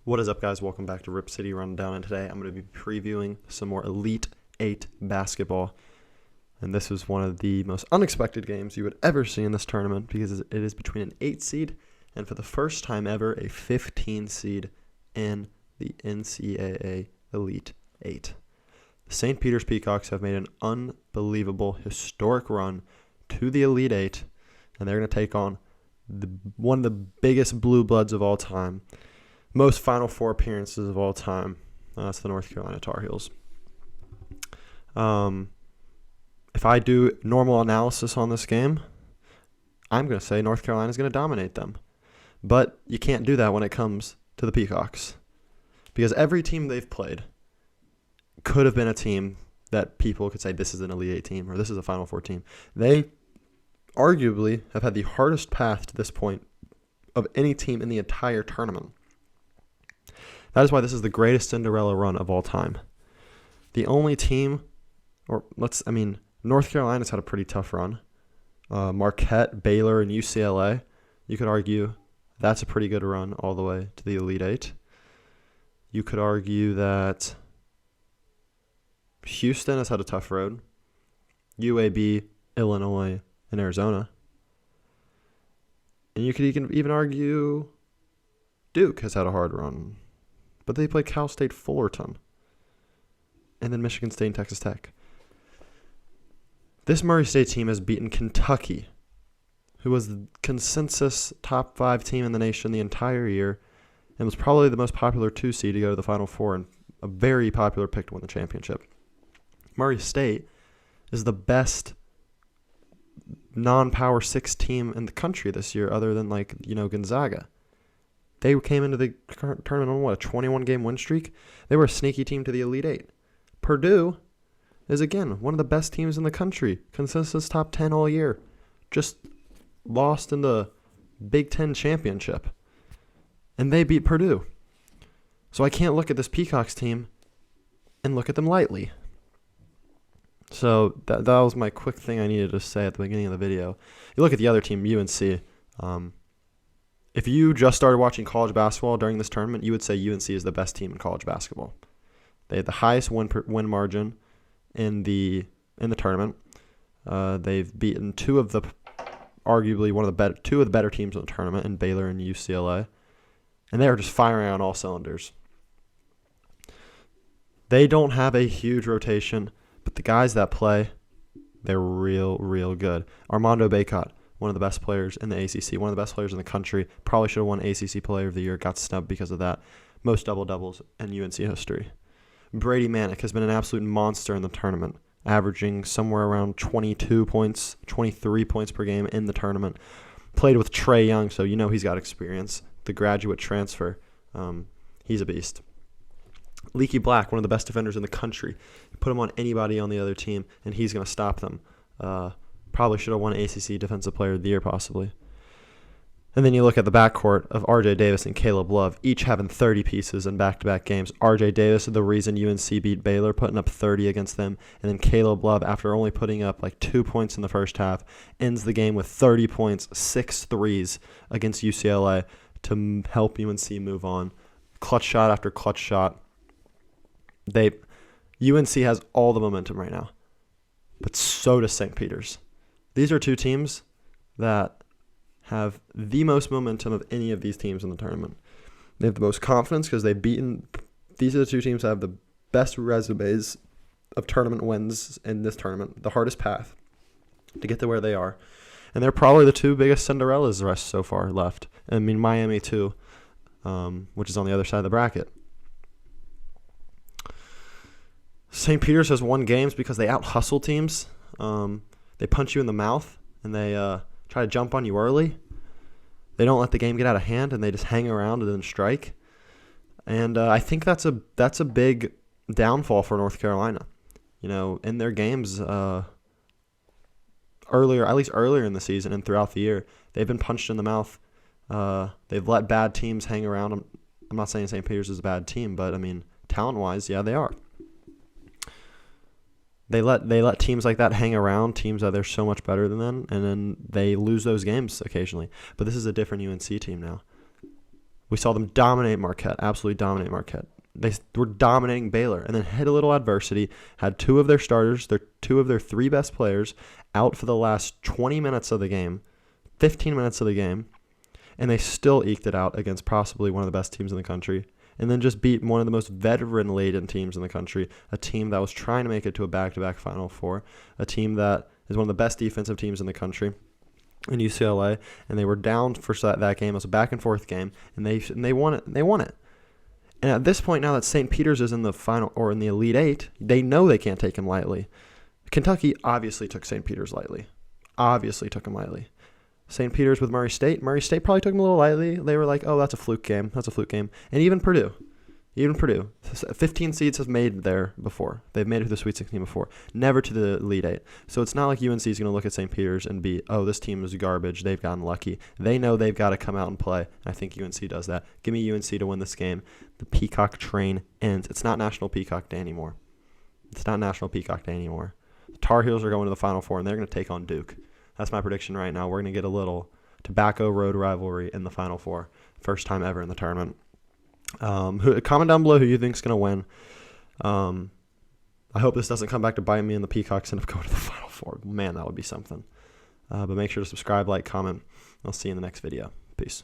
What is up, guys? Welcome back to Rip City Rundown, and today I'm going to be previewing some more Elite 8 basketball. And this is one of the most unexpected games you would ever see in this tournament because it is between an 8 seed and, for the first time ever, a 15 seed in the NCAA Elite 8. The St. Peter's Peacocks have made an unbelievable, historic run to the Elite 8, and they're going to take on one of the biggest blue bloods of all time. Most Final Four appearances of all time. That's the North Carolina Tar Heels. If I do normal analysis on this game, I'm going to say North Carolina is going to dominate them. But you can't do that when it comes to the Peacocks. Because every team they've played could have been a team that people could say this is an Elite 8 team or this is a Final Four team. They arguably have had the hardest path to this point of any team in the entire tournament. That is why this is the greatest Cinderella run of all time. The only team, North Carolina's had a pretty tough run. Marquette, Baylor, and UCLA, you could argue that's a pretty good run all the way to the Elite 8. You could argue that Houston has had a tough road. UAB, Illinois, and Arizona. And you could even argue Duke has had a hard run. But they play Cal State Fullerton. And then Michigan State and Texas Tech. This Murray State team has beaten Kentucky, who was the consensus top 5 team in the nation the entire year, and was probably the most popular 2 seed to go to the Final Four and a very popular pick to win the championship. Murray State is the best non-Power 6 team in the country this year, other than Gonzaga. They came into the tournament on, a 21-game win streak? They were a sneaky team to the Elite 8. Purdue is, again, one of the best teams in the country. Consensus top 10 all year. Just lost in the Big Ten championship. And they beat Purdue. So I can't look at this Peacocks team and look at them lightly. So that was my quick thing I needed to say at the beginning of the video. You look at the other team, UNC. If you just started watching college basketball during this tournament, you would say UNC is the best team in college basketball. They had the highest win margin in the tournament. They've beaten two of the better teams in the tournament, in Baylor and UCLA, and they are just firing on all cylinders. They don't have a huge rotation, but the guys that play, they're real good. Armando Bacot, one of the best players in the ACC, one of the best players in the country, probably should have won ACC Player of the Year, got snubbed because of that. Most double-doubles in UNC history. Brady Manick has been an absolute monster in the tournament, averaging somewhere around 22 points, 23 points per game in the tournament. Played with Trae Young, so you know he's got experience. The graduate transfer, he's a beast. Leaky Black, one of the best defenders in the country. Put him on anybody on the other team, and he's going to stop them. Probably should have won ACC Defensive Player of the Year, possibly. And then you look at the backcourt of R.J. Davis and Caleb Love, each having 30 pieces in back-to-back games. R.J. Davis is the reason UNC beat Baylor, putting up 30 against them. And then Caleb Love, after only putting up 2 points in the first half, ends the game with 30 points, 6 threes against UCLA to help UNC move on. Clutch shot after clutch shot. UNC has all the momentum right now, but so does St. Peter's. These are two teams that have the most momentum of any of these teams in the tournament. They have the most confidence because they've beaten. These are the two teams that have the best resumes of tournament wins in this tournament, the hardest path to get to where they are. And they're probably the two biggest Cinderellas the rest so far left. I mean, Miami too, which is on the other side of the bracket. St. Peter's has won games because they out-hustle teams. They punch you in the mouth, and they try to jump on you early. They don't let the game get out of hand, and they just hang around and then strike. And I think that's a big downfall for North Carolina. In their games earlier in the season and throughout the year, they've been punched in the mouth. They've let bad teams hang around. I'm not saying St. Peter's is a bad team, but talent-wise, yeah, they are. They let teams like that hang around, teams that they're so much better than them, and then they lose those games occasionally. But this is a different UNC team now. We saw them dominate Marquette, absolutely dominate Marquette. They were dominating Baylor and then hit a little adversity, had two of their starters, two of their three best players out for the last 20 minutes of the game, 15 minutes of the game, and they still eked it out against possibly one of the best teams in the country, and then just beat one of the most veteran-laden teams in the country, a team that was trying to make it to a back-to-back Final Four, a team that is one of the best defensive teams in the country in UCLA, and they were down for that game. It was a back-and-forth game, and they won it. They won it. And at this point, now that St. Peter's is in the final or in the Elite Eight, they know they can't take him lightly. Kentucky obviously took St. Peter's lightly. Obviously took him lightly. St. Peter's with Murray State probably took him a little lightly. They were like, oh, that's a fluke game. That's a fluke game. And even Purdue. 15 seeds have made there before. They've made it to the Sweet 16 before. Never to the Elite Eight. So it's not like UNC is going to look at St. Peter's and be, oh, this team is garbage. They've gotten lucky. They know they've got to come out and play. I think UNC does that. Give me UNC to win this game. The Peacock train ends. It's not National Peacock Day anymore. The Tar Heels are going to the Final Four, and they're going to take on Duke. That's my prediction right now. We're going to get a little Tobacco Road rivalry in the Final Four. First time ever in the tournament. Comment down below who you think is going to win. I hope this doesn't come back to bite me and the Peacocks end up going to the Final Four. Man, that would be something. But make sure to subscribe, like, comment. I'll see you in the next video. Peace.